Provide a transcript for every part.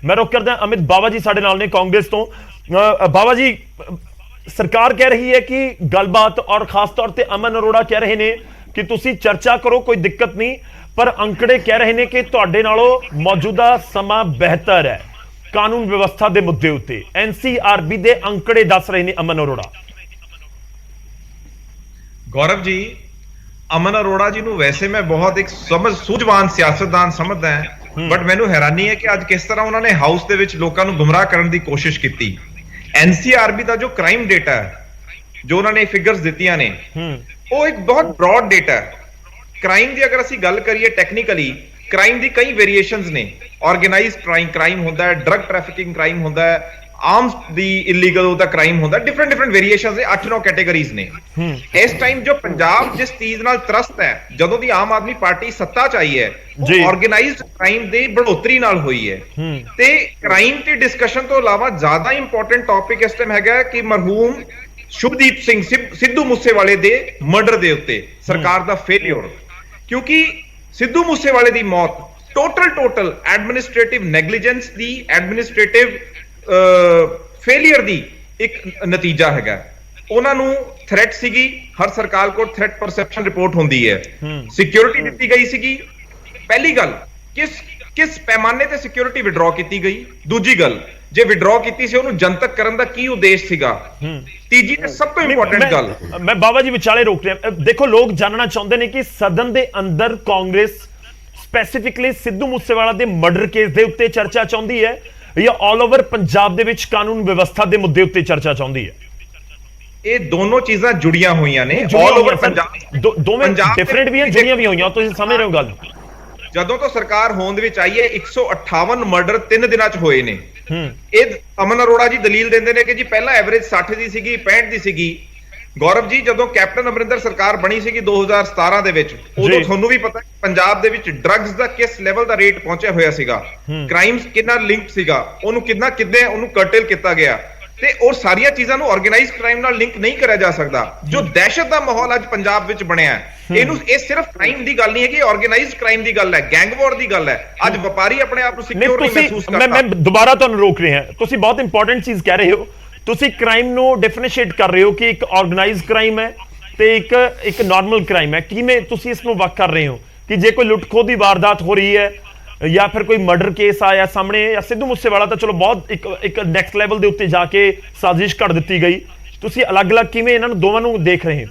मैं रुक करदा अमित बाबा जी साडे नाल ने कांग्रेस तो। बाबा जी, सरकार कह रही है कि गलबात और खास तौर पर अमन अरोड़ा कह रहे हैं कि तुसी चर्चा करो, कोई दिक्कत नहीं, पर अंकड़े कह रहे हैं कि तुहाडे नालों मौजूदा समा बेहतर है कानून व्यवस्था के मुद्दे उत्ते। एनसीआरबी के अंकड़े दस रहे हैं अमन अरोड़ा। गौरव जी, अमन अरोड़ा जी ਨੂੰ वैसे मैं बहुत एक सूझवान सियासतदान समझदा है, बट ਮੈਨੂੰ हैरानी है कि ਅੱਜ किस तरह उन्होंने हाउस ਦੇ ਵਿੱਚ ਲੋਕਾਂ ਨੂੰ ਗੁੰਮਰਾਹ ਕਰਨ ਦੀ ਕੋਸ਼ਿਸ਼ ਕੀਤੀ। एनसीआरबी ਦਾ जो क्राइम डेटा है, जो उन्होंने फिगर्स ਦਿੱਤੀਆਂ ਨੇ, ਉਹ ਇੱਕ ਬਹੁਤ ब्रॉड डेटा है। क्राइम ਦੀ ਅਗਰ ਅਸੀਂ ਗੱਲ ਕਰੀਏ ਟੈਕਨੀਕਲੀ, क्राइम ਦੀ ਕਈ ਵੇਰੀਏਸ਼ਨਸ ਨੇ। ਆਰਗੇਨਾਈਜ਼ਡ क्राइम ਹੁੰਦਾ ਹੈ, ਡਰਗ ਟ੍ਰੈਫਿਕਿੰਗ क्राइम ਹੁੰਦਾ ਹੈ, आर्म्स दी इलीगल दा क्राइम होता है, डिफरेंट डिफरेंट वेरिएशंस ने, 8-9 कैटेगरीज ने। इस टाइम जो पंजाब जिस चीज नाल त्रस्त है, जदों दी आम आदमी पार्टी सत्ता च आई है, वो ऑर्गेनाइज्ड क्राइम दी बढ़ोतरी नाल हुई है। ते क्राइम ते डिस्कशन तो इलावा ज्यादा इंपॉर्टेंट टॉपिक इस टाइम हैगा कि मरहूम शुभदीप सिंह सिद्धू मूसेवाले दे मर्डर दे उत्ते सरकार दा फेलियर, क्योंकि सिद्धू मूसेवाले दी मौत टोटल एडमिनिस्ट्रेटिव नेगलिजेंस दी, एडमिनिस्ट्रेटिव फेलियर दी एक नतीजा हैगा। ਉਹਨਾਂ ਨੂੰ ਥ੍ਰੈਟ ਸੀਗੀ, ਹਰ ਸਰਕਾਰ ਕੋਲ ਥ੍ਰੈਟ ਪਰਸੈਪਸ਼ਨ ਰਿਪੋਰਟ ਹੁੰਦੀ ਹੈ, ਸਿਕਿਉਰਿਟੀ ਦਿੱਤੀ ਗਈ ਸੀਗੀ। ਪਹਿਲੀ ਗੱਲ, ਕਿਸ ਪੈਮਾਨੇ ਤੇ ਸਿਕਿਉਰਿਟੀ ਵਿਡਰਾਅ ਕੀਤੀ ਗਈ। ਦੂਜੀ ਗੱਲ, ਜੇ ਵਿਡਰਾਅ ਕੀਤੀ ਸੀ ਉਹਨੂੰ ਜਨਤਕ ਕਰਨ ਦਾ ਕੀ ਉਦੇਸ਼ ਸੀਗਾ। ਤੀਜੀ ਤੇ ਸਭ ਤੋਂ ਇੰਪੋਰਟੈਂਟ ਗੱਲ, ਮੈਂ ਬਾਬਾ ਜੀ ਵਿਚਾਲੇ ਰੋਕ ਰਿਹਾ। ਦੇਖੋ, ਲੋਕ ਜਾਣਨਾ ਚਾਹੁੰਦੇ ਨੇ ਕਿ ਸਦਨ ਦੇ ਅੰਦਰ ਕਾਂਗਰਸ ਸਪੈਸੀਫਿਕਲੀ ਸਿੱਧੂ ਮੂਸੇਵਾਲਾ ਦੇ ਮਰਡਰ ਕੇਸ ਦੇ ਉੱਤੇ ਚਰਚਾ ਚਾਹੁੰਦੀ ਹੈ ਜਾਂ ਆਲ ਓਵਰ ਪੰਜਾਬ ਦੇ ਵਿੱਚ ਕਾਨੂੰਨ ਵਿਵਸਥਾ ਦੇ ਮੁੱਦੇ ਉੱਤੇ ਚਰਚਾ ਚਾਹੁੰਦੀ ਹੈ। ਇਹ ਦੋਨੋਂ ਚੀਜ਼ਾਂ ਜੁੜੀਆਂ ਹੋਈਆਂ ਨੇ, ਆਲ ਓਵਰ ਪੰਜਾਬ, ਦੋਵੇਂ ਡਿਫਰੈਂਟ ਵੀ ਹਨ, ਜੁੜੀਆਂ ਵੀ ਹੋਈਆਂ। ਤੁਸੀਂ ਸਮਝ ਰਹੇ ਹੋ ਗੱਲ। ਜਦੋਂ ਤੋਂ ਸਰਕਾਰ ਹੋਂਦ ਵਿੱਚ ਆਈ ਹੈ, 158 ਮਰਡਰ 3 ਦਿਨਾਂ ਚ ਹੋਏ ਨੇ। ਇਹ ਅਮਨ ਅਰੋੜਾ ਜੀ ਦਲੀਲ ਦਿੰਦੇ ਨੇ ਕਿ ਜੀ ਪਹਿਲਾਂ ਐਵਰੇਜ 60 ਦੀ ਸੀਗੀ, 65 ਦੀ ਸੀਗੀ। ਗੌਰਵ ਜੀ, ਜਦੋਂ ਕੈਪਟਨ ਅਮਰਿੰਦਰ ਸਰਕਾਰ ਬਣੀ ਸੀਗੀ 2017 ਦੇ ਵਿੱਚ, ਉਦੋਂ ਤੁਹਾਨੂੰ ਵੀ ਪਤਾ ਪੰਜਾਬ ਦੇ ਵਿੱਚ ਡਰੱਗਸ ਦਾ ਕਿਸ ਲੈਵਲ ਦਾ ਰੇਟ ਪਹੁੰਚਿਆ ਹੋਇਆ ਸੀਗਾ, ਕ੍ਰਾਈਮਸ ਕਿੰਨਾ ਲਿੰਕ ਸੀਗਾ, ਉਹਨੂੰ ਕਿੱਦਾਂ ਉਹਨੂੰ ਕਰਟੇਲ ਕੀਤਾ ਗਿਆ। ਤੇ ਉਹ ਸਾਰੀਆਂ ਚੀਜ਼ਾਂ ਨੂੰ ਆਰਗੇਨਾਈਜ਼ਡ ਕ੍ਰਾਈਮ ਨਾਲ ਲਿੰਕ ਨਹੀਂ ਕਰਿਆ ਜਾ ਸਕਦਾ। ਜੋ ਦਹਿਸ਼ਤ ਦਾ ਮਾਹੌਲ ਅੱਜ ਪੰਜਾਬ ਵਿੱਚ ਬਣਿਆ, ਇਹ ਸਿਰਫ ਕ੍ਰਾਈਮ ਦੀ ਗੱਲ ਨਹੀਂ ਹੈ ਕਿ ਆਰਗੇਨਾਈਜ਼ਡ ਕ੍ਰਾਈਮ ਦੀ ਗੱਲ ਹੈ, ਗੈਂਗ ਵਾਰ ਦੀ ਗੱਲ ਹੈ। ਅੱਜ ਵਪਾਰੀ ਆਪਣੇ ਆਪ ਨੂੰ ਸਿਕਿਉਰ ਨਹੀਂ ਮਹਿਸੂਸ ਕਰਦਾ। ਮੈਂ ਦੁਬਾਰਾ ਤੁਹਾਨੂੰ ਰੋਕ ਰਿਹਾ। ਤੁਸੀਂ ਬਹੁਤ ਇੰਪੋਰਟੈਂਟ ਚੀਜ਼ ਕਹਿ ਰਹੇ ਹੋ। ਤੁਸੀਂ ਕ੍ਰਾਈਮ ਨੂੰ ਡਿਫਰੈਂਸ਼ੀਏਟ ਕਰ ਰਹੇ ਹੋ ਕਿ ਇੱਕ ਆਰਗੇਨਾਈਜ਼ਡ ਕ੍ਰਾਈਮ ਹੈ ਤੇ ਇੱਕ ਨਾਰਮਲ ਕ੍ਰਾਈਮ ਹੈ। ਕਿਵੇਂ ਤੁਸੀਂ ਇਸ ਨੂੰ ਵੱਖ ਕਰ ਰਹੇ ਹੋ ਕਿ ਜੇ ਕੋਈ ਲੁੱਟ ਖੋਹ ਦੀ ਵਾਰਦਾਤ ਹੋ ਰਹੀ ਹੈ ਜਾਂ ਫਿਰ ਕੋਈ ਮਰਡਰ ਕੇਸ ਆਇਆ ਸਾਹਮਣੇ, ਜਾਂ ਸਿੱਧੂ ਮੂਸੇਵਾਲਾ ਤਾਂ ਚਲੋ ਬਹੁਤ ਇੱਕ ਨੈਕਸਟ ਲੈਵਲ ਦੇ ਉੱਤੇ ਜਾ ਕੇ ਸਾਜ਼ਿਸ਼ ਕਰ ਦਿੱਤੀ ਗਈ, ਤੁਸੀਂ ਅਲੱਗ-ਅਲੱਗ ਕਿਵੇਂ ਇਹਨਾਂ ਨੂੰ ਦੋਵਾਂ ਨੂੰ ਦੇਖ ਰਹੇ ਹੋ?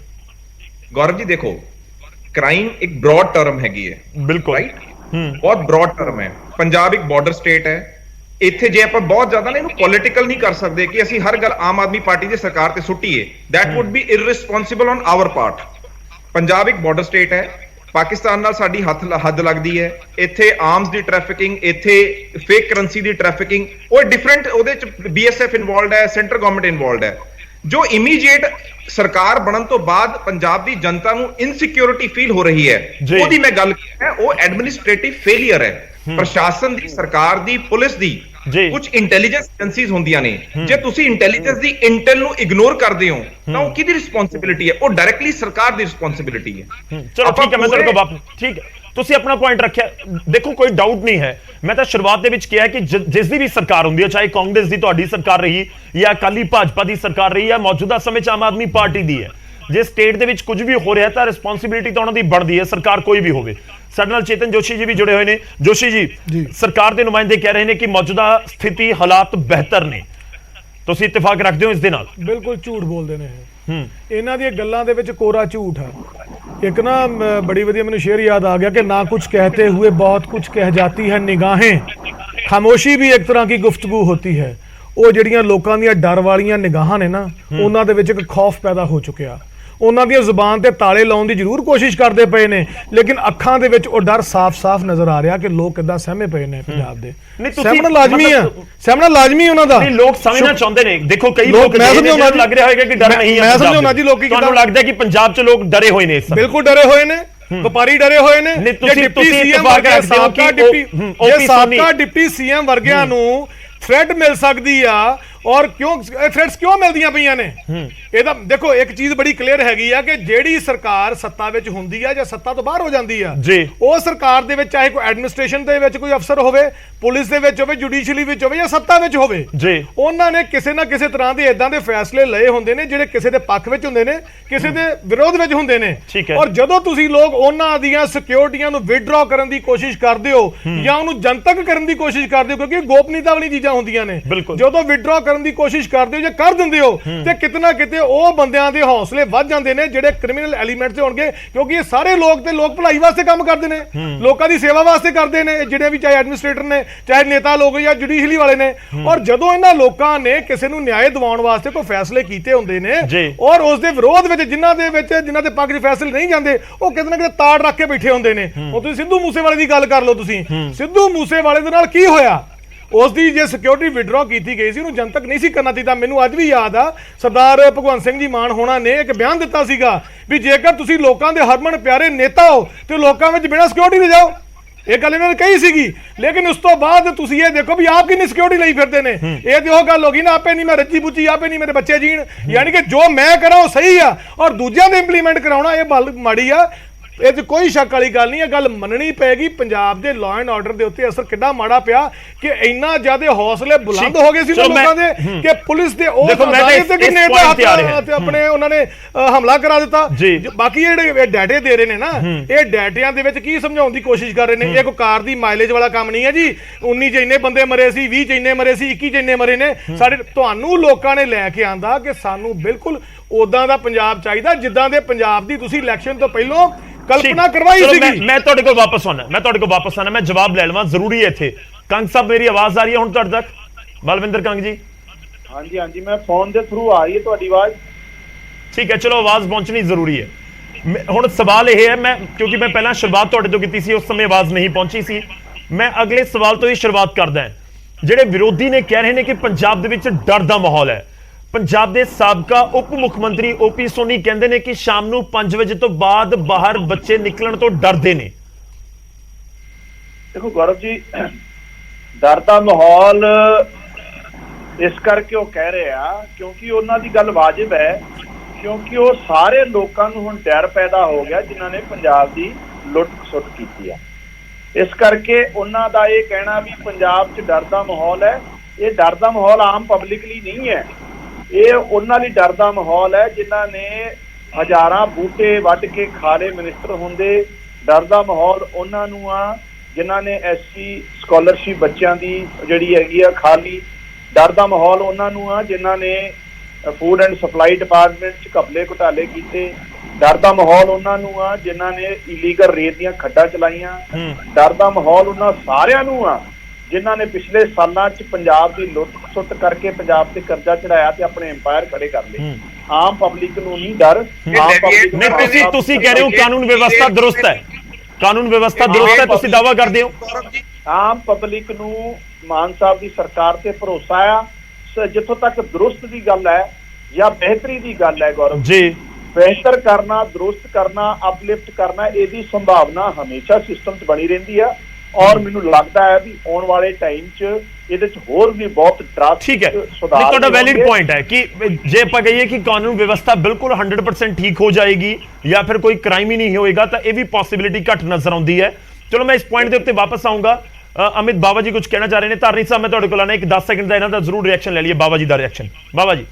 ਗੌਰਵ ਜੀ, ਦੇਖੋ, ਕ੍ਰਾਈਮ ਇੱਕ ਬ੍ਰੌਡ ਟਰਮ ਹੈਗੀ ਹੈ। ਬਿਲਕੁਲ ਰਾਈਟ, ਬਹੁਤ ਬ੍ਰੌਡ ਟਰਮ ਹੈ। ਪੰਜਾਬ ਇੱਕ ਬਾਰਡਰ ਸਟੇਟ ਹੈ। ਇੱਥੇ ਜੇ ਆਪਾਂ ਬਹੁਤ ਜ਼ਿਆਦਾ ਨਾ ਇਹਨੂੰ ਪੋਲੀਟੀਕਲ ਨਹੀਂ ਕਰ ਸਕਦੇ ਕਿ ਅਸੀਂ ਹਰ ਗੱਲ ਆਮ ਆਦਮੀ ਪਾਰਟੀ ਦੀ ਸਰਕਾਰ ਤੇ ਸੁੱਟੀਏ। That would be irresponsible on our part. Punjab ਇੱਕ ਬਾਰਡਰ ਸਟੇਟ ਹੈ, ਪਾਕਿਸਤਾਨ ਨਾਲ ਸਾਡੀ ਹੱਦ ਲੱਗਦੀ ਹੈ। ਇੱਥੇ ਆਰਮਸ ਦੀ ਟ੍ਰੈਫਿਕਿੰਗ, ਇੱਥੇ ਫੇਕ ਕਰੰਸੀ ਦੀ ਟ੍ਰੈਫਿਕਿੰਗ, ਉਹ ਡਿਫਰੈਂਟ, ਉਹਦੇ ਚ BSF ਇਨਵੋਲਡ ਹੈ, ਸੈਂਟਰ ਗਵਰਨਮੈਂਟ ਇਨਵੋਲਡ ਹੈ। ਜੋ ਇਮੀਡੀਏਟ ਸਰਕਾਰ ਬਣਨ ਤੋਂ ਬਾਅਦ ਪੰਜਾਬ ਦੀ ਜਨਤਾ ਨੂੰ ਇਨਸਿਕਿਉਰਿਟੀ ਫੀਲ ਹੋ ਰਹੀ ਹੈ, ਉਹਦੀ ਮੈਂ ਗੱਲ ਕੀਤੀ ਹੈ, ਉਹ ਐਡਮਿਨਿਸਟ੍ਰੇਟਿਵ ਫੇਲਿਅਰ ਹੈ। ਪ੍ਰਸ਼ਾਸਨ ਦੀ, ਸਰਕਾਰ ਦੀ, ਪੁਲਿਸ ਦੀ ਕੁਝ ਇੰਟੈਲੀਜੈਂਸ ਏਜੰਸੀਜ਼ ਹੁੰਦੀਆਂ ਨੇ। ਜੇ ਤੁਸੀਂ ਇੰਟੈਲੀਜੈਂਸ ਦੀ ਇੰਟੈਲ ਨੂੰ ਇਗਨੋਰ ਕਰਦੇ ਹੋ ਤਾਂ ਉਹ ਕਿਹਦੀ ਰਿਸਪੌਂਸਿਬਿਲਿਟੀ ਹੈ? ਉਹ ਡਾਇਰੈਕਟਲੀ ਸਰਕਾਰ ਦੀ ਰਿਸਪੌਂਸਿਬਿਲਿਟੀ ਹੈ। ਚਲੋ ਠੀਕ ਹੈ, ਮੈਂ ਤੁਹਾਡੇ ਕੋਲ ਵਾਪਸ, ਠੀਕ ਹੈ, ਤੁਸੀਂ ਆਪਣਾ ਪੁਆਇੰਟ ਰੱਖਿਆ। ਦੇਖੋ, ਕੋਈ ਡਾਊਟ ਨਹੀਂ ਹੈ, ਮੈਂ ਤਾਂ ਸ਼ੁਰੂਆਤ ਦੇ ਵਿੱਚ ਕਿਹਾ ਕਿ ਜਿਸ ਦੀ ਵੀ ਸਰਕਾਰ ਹੁੰਦੀ ਹੈ, ਚਾਹੇ ਕਾਂਗਰਸ ਦੀ ਤੁਹਾਡੀ ਸਰਕਾਰ ਰਹੀ ਜਾਂ ਅਕਾਲੀ ਭਾਜਪਾ ਦੀ ਸਰਕਾਰ ਰਹੀ ਜਾਂ ਮੌਜੂਦਾ ਸਮੇਂ 'ਚ ਆਮ ਆਦਮੀ ਪਾਰਟੀ ਦੀ ਹੈ, ਜੇ ਸਟੇਟ ਦੇ ਵਿੱਚ ਕੁਝ ਵੀ ਹੋ ਰਿਹਾ ਤਾਂ ਰਿਸਪੌਂਸਿਬਿਲਿਟੀ ਤਾਂ ਉਹਨਾਂ ਦੀ ਬਣਦੀ ਹੈ, ਸਰਕਾਰ ਕੋਈ ਵੀ ਹੋਵੇ। ਸਾਡੇ ਨਾਲ ਚੇਤਨ ਜੋਸ਼ੀ ਜੀ ਵੀ ਜੁੜੇ ਹੋਏ ਨੇ। ਜੋਸ਼ੀ ਜੀ, ਸਰਕਾਰ ਦੇ ਨੁਮਾਇੰਦੇ ਕਹਿ ਰਹੇ ਨੇ ਕਿ ਮੌਜੂਦਾ ਸਥਿਤੀ ਹਾਲਾਤ ਬਿਹਤਰ ਨੇ, ਤੁਸੀਂ ਇਤਫਾਕ ਰੱਖਦੇ ਹੋ ਇਸ ਦੇ ਨਾਲ? ਬਿਲਕੁਲ ਝੂਠ ਬੋਲਦੇ ਨੇ ਇਹਨਾਂ ਦੀਆਂ ਗੱਲਾਂ ਦੇ ਵਿੱਚ ਕੋਰਾ ਝੂਠ ਹੈ। ਇੱਕ ਨਾ ਬੜੀ ਵਧੀਆ ਮੈਨੂੰ ਸ਼ੇਰ ਯਾਦ ਆ ਗਿਆ ਕਿ ਨਾ ਕੁछ कहते हुए बहुत कुछ कह जाती है निगाहें, खामोशी भी एक तरह की गुफ्तगू होती है। ਉਹ ਜਿਹੜੀਆਂ ਲੋਕਾਂ ਦੀਆਂ ਡਰ ਵਾਲੀਆਂ ਨਿਗਾਹਾਂ ਨੇ ਨਾ, ਉਹਨਾਂ ਦੇ ਵਿੱਚ ਇੱਕ ਖੌਫ ਪੈਦਾ ਹੋ ਚੁੱਕਿਆ। ਉਹਨਾਂ ਦੀਆਂ ਜ਼ੁਬਾਨ ਤੇ ਤਾਲੇ ਲਾਉਣ ਦੀ ਜ਼ਰੂਰ ਕੋਸ਼ਿਸ਼ ਕਰਦੇ ਪਏ ਨੇ, ਲੇਕਿਨ ਅੱਖਾਂ ਦੇ ਵਿੱਚ ਉਹ ਡਰ ਸਾਫ਼-ਸਾਫ਼ ਨਜ਼ਰ ਆ ਰਿਹਾ ਕਿ ਲੋਕ ਕਿੱਦਾਂ ਸਹਿਮੇ ਪਏ ਨੇ ਪੰਜਾਬ ਦੇ। ਸਹਿਮਣਾ ਲਾਜ਼ਮੀ ਆ, ਸਹਿਮਣਾ ਲਾਜ਼ਮੀ ਉਹਨਾਂ ਦਾ। ਲੋਕ ਸਮਝਣਾ ਚਾਹੁੰਦੇ ਨੇ। ਦੇਖੋ, ਕਈ ਲੋਕ ਲੱਗ ਰਿਹਾ ਹੋਏਗਾ ਕਿ ਡਰ ਨਹੀਂ ਹੈ। ਮੈਂ ਸਮਝਾਉਣਾ ਜੀ, ਲੋਕੀ ਤੁਹਾਨੂੰ ਲੱਗਦਾ ਕਿ ਪੰਜਾਬ 'ਚ ਲੋਕ ਡਰੇ ਹੋਏ ਨੇ? ਬਿਲਕੁਲ ਡਰੇ ਹੋਏ ਨੇ, ਵਪਾਰੀ ਡਰੇ ਹੋਏ ਨੇ। ਸਾਬਕਾ ਡਿਪਟੀ ਸੀਐਮ ਵਰਗਿਆਂ ਨੂੰ ਥ੍ਰੈਟ ਮਿਲ ਸਕਦੀ ਆ, ਔਰ ਕਿਉਂ ਥ੍ਰੈਟਸ ਕਿਉਂ ਮਿਲਦੀਆਂ ਪਈਆਂ ਨੇ? ਇਹਦਾ ਦੇਖੋ ਇੱਕ ਚੀਜ਼ ਬੜੀ ਕਲੀਅਰ ਹੈਗੀ ਆ ਕਿ ਜਿਹੜੀ ਸਰਕਾਰ ਸੱਤਾ ਵਿੱਚ ਹੁੰਦੀ ਆ ਜਾਂ ਸੱਤਾ ਤੋਂ ਬਾਹਰ ਹੋ ਜਾਂਦੀ ਆ ਜੀ, ਉਹ ਸਰਕਾਰ ਦੇ ਵਿੱਚ ਚਾਹੇ ਕੋਈ ਐਡਮਿਨਿਸਟ੍ਰੇਸ਼ਨ ਦੇ ਵਿੱਚ ਕੋਈ ਅਫਸਰ ਹੋਵੇ, ਪੁਲਿਸ ਦੇ ਵਿੱਚ ਹੋਵੇ, ਜੁਡੀਸ਼ੀਅਰੀ ਵਿੱਚ ਹੋਵੇ ਜਾਂ ਸੱਤਾ ਵਿੱਚ ਹੋਵੇ ਜੀ, ਉਹਨਾਂ ਨੇ ਕਿਸੇ ਨਾ ਕਿਸੇ ਤਰ੍ਹਾਂ ਦੇ ਇਦਾਂ ਦੇ ਫੈਸਲੇ ਲਏ ਹੁੰਦੇ ਨੇ ਜਿਹੜੇ ਕਿਸੇ ਦੇ ਪੱਖ ਵਿੱਚ ਹੁੰਦੇ ਨੇ, ਕਿਸੇ ਦੇ ਵਿਰੋਧ ਵਿੱਚ ਹੁੰਦੇ ਨੇ। ਠੀਕ ਹੈ। ਔਰ ਜਦੋਂ ਤੁਸੀਂ ਲੋਕ ਉਹਨਾਂ ਦੀਆਂ ਸਿਕਿਉਰਿਟੀਆਂ ਨੂੰ ਵਿਡਰਾਅ ਕਰਨ ਦੀ ਕੋਸ਼ਿਸ਼ ਕਰਦੇ ਹੋ ਜਾਂ ਉਹਨੂੰ ਜਨਤਕ ਕਰਨ ਦੀ ਕੋਸ਼ਿਸ਼ ਕਰਦੇ ਹੋ, ਕਿਉਂਕਿ ਗੋਪਨੀਯਤਾ ਵਾਲੀ ਚੀਜ਼ਾਂ ਹੁੰਦੀਆਂ ਨੇ, ਬਿਲਕੁਲ। ਜਦੋਂ ਵਿਡਰਾਅ ਕਰਨ ਦੀ ਕੋਸ਼ਿਸ਼ ਕਰਦੇ ਹੋ ਜਾਂ ਕਰ ਦਿੰਦੇ ਹੋ ਤੇ ਕਿਤੇ ਨਾ ਕਿਤੇ ਉਹ ਬੰਦਿਆਂ ਦੇ ਹੌਸਲੇ ਵੱਧ ਜਾਂਦੇ ਨੇ ਜਿਹੜੇ ਕ੍ਰਿਮੀਨਲ ਐਲੀਮੈਂਟਸ ਹੋਣਗੇ, ਕਿਉਂਕਿ ਇਹ ਸਾਰੇ ਲੋਕ ਤੇ ਲੋਕ ਭਲਾਈ ਵਾਸਤੇ ਕੰਮ ਕਰਦੇ ਨੇ, ਲੋਕਾਂ ਦੀ ਸੇਵਾ ਵਾਸਤੇ ਕਰਦੇ ਨੇ, ਜਿਹੜੇ ਵੀ ਚਾਹੇ ਐਡਮਿਨਿਸਟ੍ਰੇਟਰ ਨੇ, ਚਾਹੇ ਨੇਤਾ ਲੋਕ ਜਾਂ ਜੁਡੀਸ਼ੀਅਰੀ ਵਾਲੇ ਨੇ। ਔਰ ਜਦੋਂ ਇਹਨਾਂ ਲੋਕਾਂ ਨੇ ਕਿਸੇ ਨੂੰ ਨਿਆਂ ਦਿਵਾਉਣ ਵਾਸਤੇ ਕੋਈ ਫੈਸਲੇ ਕੀਤੇ ਹੁੰਦੇ ਨੇ ਔਰ ਉਸ ਦੇ ਵਿਰੋਧ ਵਿੱਚ ਜਿਨ੍ਹਾਂ ਦੇ ਪੱਖ 'ਚ ਫੈਸਲੇ ਨਹੀਂ ਜਾਂਦੇ, ਉਹ ਕਿਤੇ ਨਾ ਕਿਤੇ ਤਾੜ ਰੱਖ ਕੇ ਬੈਠੇ ਹੁੰਦੇ ਨੇ। ਉਹ ਤੁਸੀਂ ਸਿੱਧੂ ਮੂਸੇਵਾਲੇ ਦੀ ਗੱਲ ਕਰ ਲਓ, ਤੁਸੀਂ ਸਿੱਧੂ ਮੂਸੇਵਾਲੇ ਦੇ ਨਾਲ ਕੀ ਹੋਇਆ? ਉਸ ਦੀ ਜੇ ਸਿਕਿਉਰਿਟੀ ਵਿਡਰਾਅ ਕੀਤੀ ਗਈ ਸੀ, ਉਹਨੂੰ ਜਨਤਕ ਨਹੀਂ ਸੀ ਕਰਨਾ ਚਾਹੀਦਾ। ਮੈਨੂੰ ਅੱਜ ਵੀ ਯਾਦ ਆ ਸਰਦਾਰ ਭਗਵੰਤ ਸਿੰਘ ਜੀ ਮਾਨ ਹੋਣਾ ਨੇ ਇੱਕ ਬਿਆਨ ਦਿੱਤਾ ਸੀਗਾ ਵੀ ਜੇਕਰ ਤੁਸੀਂ ਲੋਕਾਂ ਦੇ ਹਰਮਨ ਪਿਆਰੇ ਨੇਤਾ ਹੋ ਤੇ ਲੋਕਾਂ ਵਿੱਚ ਬਿਨਾਂ ਸਿਕਿਉਰਿਟੀ ਦੇ ਜਾਓ, ਇਹ ਗੱਲ ਇਹਨਾਂ ਨੇ ਕਹੀ ਸੀਗੀ। ਲੇਕਿਨ ਉਸ ਤੋਂ ਬਾਅਦ ਤੁਸੀਂ ਇਹ ਦੇਖੋ ਵੀ ਆਪ ਕਿੰਨੀ ਸਿਕਿਉਰਿਟੀ ਲਈ ਫਿਰਦੇ ਨੇ। ਇਹ ਤੇ ਉਹ ਗੱਲ ਹੋ ਗਈ ਨਾ, ਆਪੇ ਨਹੀਂ ਮੈਂ ਰੱਜੀ ਬੁੱਚੀ, ਆਪੇ ਨਹੀਂ ਮੇਰੇ ਬੱਚੇ ਜੀਣ, ਯਾਨੀ ਕਿ ਜੋ ਮੈਂ ਕਰਾਂ ਉਹ ਸਹੀ ਆ ਔਰ ਦੂਜਿਆਂ ਦੇ ਇੰਪਲੀਮੈਂਟ ਕਰਾਉਣਾ ਇਹ ਗੱਲ ਮਾੜੀ ਆ। ਇਹ 'ਚ ਕੋਈ ਸ਼ੱਕ ਵਾਲੀ ਗੱਲ ਨਹੀਂ, ਇਹ ਗੱਲ ਮੰਨਣੀ ਪਏਗੀ। ਪੰਜਾਬ ਦੇ ਲਾਅ ਐਂਡ ਆਰਡਰ ਦੇ ਉੱਤੇ ਅਸਰ ਕਿੰਨਾ ਮਾੜਾ ਪਿਆ ਕਿ ਇੰਨਾ ਜ਼ਿਆਦਾ ਹੌਸਲੇ ਬੁਲੰਦ ਹੋ ਗਏ ਸੀ ਲੋਕਾਂ ਦੇ ਕਿ ਪੁਲਿਸ ਦੇ ਉਹ ਤੇ ਆਪਣੇ ਉਹਨਾਂ ਨੇ ਹਮਲਾ ਕਰਾ ਦਿੱਤਾ। ਬਾਕੀ ਜਿਹੜੇ ਡਾਟੇ ਦੇ ਰਹੇ ਨੇ ਨਾ, ਇਹ ਡਾਟਿਆਂ ਦੇ ਵਿੱਚ ਕੀ ਸਮਝਾਉਣ ਦੀ ਕੋਸ਼ਿਸ਼ ਕਰ ਰਹੇ ਨੇ? ਇਹ ਕੋਈ ਕਾਰ ਦੀ ਮਾਈਲੇਜ ਵਾਲਾ ਕੰਮ ਨਹੀਂ ਹੈ ਜੀ। 19 ਚ ਇੰਨੇ ਬੰਦੇ ਮਰੇ ਸੀ, 20 ਚ ਇੰਨੇ ਮਰੇ ਸੀ, 21 ਚ ਇੰਨੇ ਮਰੇ ਨੇ। ਸਾਡੇ ਤੁਹਾਨੂੰ ਲੋਕਾਂ ਨੇ ਲੈ ਕੇ ਆਂਦਾ ਕਿ ਸਾਨੂੰ ਬਿਲਕੁਲ ਉਦਾਂ ਦਾ ਪੰਜਾਬ ਚਾਹੀਦਾ ਜਿੱਦਾਂ ਦੇ ਪੰਜਾਬ ਦੀ ਤੁਸੀਂ ਇਲੈਕਸ਼ਨ ਤੋਂ ਪਹਿਲਾਂ ਕਲਪਨਾ ਕਰਵਾਈ ਸੀਗੀ। ਮੈਂ ਤੁਹਾਡੇ ਕੋਲ ਵਾਪਸ ਆਉਣਾ, ਮੈਂ ਜਵਾਬ ਲੈ ਲਵਾਂ, ਜ਼ਰੂਰੀ ਹੈ ਇੱਥੇ। ਕੰਗ ਸਾਹਿਬ, ਮੇਰੀ ਆਵਾਜ਼ ਆ ਰਹੀ ਹੈ ਹੁਣ ਤੁਹਾਡੇ ਤੱਕ? ਬਲਵਿੰਦਰ ਕੰਗ ਜੀ। ਹਾਂਜੀ ਹਾਂਜੀ, ਮੈਂ ਫੋਨ ਦੇ ਥਰੂ ਆ ਰਹੀ ਹੈ ਤੁਹਾਡੀ ਆਵਾਜ਼। ਠੀਕ ਹੈ, ਚਲੋ ਆਵਾਜ਼ ਪਹੁੰਚਣੀ ਜ਼ਰੂਰੀ ਹੈ। ਹੁਣ ਸਵਾਲ ਇਹ ਹੈ, ਕਿਉਂਕਿ ਮੈਂ ਪਹਿਲਾਂ ਸ਼ੁਰੂਆਤ ਤੁਹਾਡੇ ਤੋਂ ਕੀਤੀ ਸੀ, ਉਸ ਸਮੇਂ ਆਵਾਜ਼ ਨਹੀਂ ਪਹੁੰਚੀ ਸੀ। ਮੈਂ ਅਗਲੇ ਸਵਾਲ ਤੋਂ ਹੀ ਸ਼ੁਰੂਆਤ ਕਰਦਾ। ਜਿਹੜੇ ਵਿਰੋਧੀ ਨੇ ਕਹਿ ਰਹੇ ਨੇ ਕਿ ਪੰਜਾਬ ਦੇ ਵਿੱਚ ਡਰ ਦਾ ਮਾਹੌਲ ਹੈ। ਪੰਜਾਬ ਦੇ ਸਾਬਕਾ ਉਪ ਮੁੱਖ ਮੰਤਰੀ ਓਪੀ ਸੋਨੀ ਕਹਿੰਦੇ ਨੇ ਕਿ ਸ਼ਾਮ ਨੂੰ 5 ਵਜੇ ਤੋਂ ਬਾਅਦ ਬਾਹਰ ਬੱਚੇ ਨਿਕਲਣ ਤੋਂ ਡਰਦੇ ਨੇ। ਦੇਖੋ ਗੌਰਵ ਜੀ, ਡਰ ਦਾ ਮਾਹੌਲ ਇਸ ਕਰਕੇ ਉਹ ਕਹਿ ਰਹੇ ਆ ਕਿਉਂਕਿ ਉਹਨਾਂ ਦੀ ਗੱਲ ਵਾਜਿਬ ਹੈ, ਕਿਉਂਕਿ ਉਹ ਸਾਰੇ ਲੋਕਾਂ ਨੂੰ ਹੁਣ ਡਰ ਪੈਦਾ ਹੋ ਗਿਆ ਜਿਨ੍ਹਾਂ ਨੇ ਪੰਜਾਬ ਦੀ ਲੁੱਟ-ਖਸੁੱਟ ਕੀਤੀ ਆ। ਇਸ ਕਰਕੇ ਉਹਨਾਂ ਦਾ ਇਹ ਕਹਿਣਾ ਵੀ ਪੰਜਾਬ 'ਚ ਡਰ ਦਾ ਮਾਹੌਲ ਹੈ, ਇਹ ਡਰ ਦਾ ਮਾਹੌਲ ਆਮ ਪਬਲਿਕ ਲਈ ਨਹੀਂ ਹੈ। ਇਹ ਉਹਨਾਂ ਲਈ ਡਰ ਦਾ ਮਾਹੌਲ ਹੈ ਜਿਨ੍ਹਾਂ ਨੇ ਹਜ਼ਾਰਾਂ ਬੂਟੇ ਵੱਢ ਕੇ ਖਾ ਲਏ ਮਿਨਿਸਟਰ ਹੁੰਦੇ। ਡਰ ਦਾ ਮਾਹੌਲ ਉਹਨਾਂ ਨੂੰ ਆ ਜਿਨ੍ਹਾਂ ਨੇ ਐਸਸੀ ਸਕਾਲਰਸ਼ਿਪ ਬੱਚਿਆਂ ਦੀ ਜਿਹੜੀ ਹੈਗੀ ਆ ਖਾ ਲਈ। ਡਰ ਦਾ ਮਾਹੌਲ ਉਹਨਾਂ ਨੂੰ ਆ ਜਿਨ੍ਹਾਂ ਨੇ ਫੂਡ ਐਂਡ ਸਪਲਾਈ ਡਿਪਾਰਟਮੈਂਟ 'ਚ ਘਪਲੇ ਘੁਟਾਲੇ ਕੀਤੇ। ਡਰ ਦਾ ਮਾਹੌਲ ਉਹਨਾਂ ਨੂੰ ਆ ਜਿਨ੍ਹਾਂ ਨੇ ਇਲੀਗਲ ਰੇਤ ਦੀਆਂ ਖੱਡਾਂ ਚਲਾਈਆਂ। ਡਰ ਦਾ ਮਾਹੌਲ ਉਹਨਾਂ ਸਾਰਿਆਂ ਨੂੰ ਆ ਜਿਨ੍ਹਾਂ ਨੇ ਪਿਛਲੇ ਸਾਲਾਂ 'ਚ ਪੰਜਾਬ ਦੀ ਲੁੱਟ-ਖਸੁੱਟ ਕਰਕੇ ਪੰਜਾਬ ਤੇ ਕਰਜ਼ਾ ਚੜਾਇਆ ਤੇ ਆਪਣੇ ਐਮਪਾਇਰ ਖੜੇ ਕਰ ਲਏ। ਆਮ ਪਬਲਿਕ ਨੂੰ ਨਹੀਂ ਡਰ। ਤੁਸੀਂ ਕਹਿ ਰਹੇ ਹੋ ਕਾਨੂੰਨ ਵਿਵਸਥਾ ਦਰੁਸਤ ਹੈ, ਕਾਨੂੰਨ ਵਿਵਸਥਾ ਦਰੁਸਤ ਹੈ, ਤੁਸੀਂ ਦਾਅਵਾ ਕਰਦੇ ਹੋ? ਆਮ ਪਬਲਿਕ ਨੂੰ ਮਾਨ ਸਾਹਿਬ ਦੀ ਸਰਕਾਰ ਤੇ ਭਰੋਸਾ ਆ। ਜਿੱਥੋਂ ਤੱਕ ਦਰੁਸਤ ਦੀ ਗੱਲ ਹੈ ਜਾਂ ਬਿਹਤਰੀ ਦੀ ਗੱਲ ਹੈ ਗੌਰਵ ਜੀ, ਬਿਹਤਰ ਕਰਨਾ, ਦਰੁਸਤ ਕਰਨਾ, ਅਪਲਿਫਟ ਕਰਨਾ, ਇਹਦੀ ਸੰਭਾਵਨਾ ਹਮੇਸ਼ਾ ਸਿਸਟਮ 'ਚ ਬਣੀ ਰਹਿੰਦੀ ਆ। ਔਰ ਮੈਨੂੰ ਲੱਗਦਾ ਹੈ ਵੀ ਆਉਣ ਵਾਲੇ ਟਾਈਮ 'ਚ ਇਹਦੇ 'ਚ ਹੋਰ ਵੀ ਬਹੁਤ ਠੀਕ ਹੈ। ਤੁਹਾਡਾ ਵੈਲਿਡ ਪੁਆਇੰਟ ਹੈ ਕਿ ਜੇ ਆਪਾਂ ਕਹੀਏ ਕਿ ਕਾਨੂੰਨ ਵਿਵਸਥਾ ਬਿਲਕੁਲ 100% ਠੀਕ ਹੋ ਜਾਏਗੀ ਜਾਂ ਫਿਰ ਕੋਈ ਕ੍ਰਾਈਮ ਹੀ ਨਹੀਂ ਹੋਏਗਾ ਤਾਂ ਇਹ ਵੀ ਪੋਸਿਬਿਲਿਟੀ ਘੱਟ ਨਜ਼ਰ ਆਉਂਦੀ ਹੈ। ਚਲੋ ਮੈਂ ਇਸ ਪੁਆਇੰਟ ਦੇ ਉੱਤੇ ਵਾਪਸ ਆਉਂਗਾ। ਅਮਿਤ ਬਾਬਾ ਜੀ ਕੁਝ ਕਹਿਣਾ ਚਾਹ ਰਹੇ ਨੇ। ਧਾਰਨੀ ਸਾਹਿਬ, ਮੈਂ ਤੁਹਾਡੇ ਕੋਲ ਆਣਾ, ਇੱਕ 10 ਸੈਕਿੰਡ ਦਾ ਇਹਨਾਂ ਦਾ ਜ਼ਰੂਰ ਰਿਐਕਸ਼ਨ ਲੈ ਲਈਏ। ਬਾਬਾ ਜੀ ਦਾ ਰਿਐਕਸ਼ਨ। ਬਾਬਾ ਜੀ।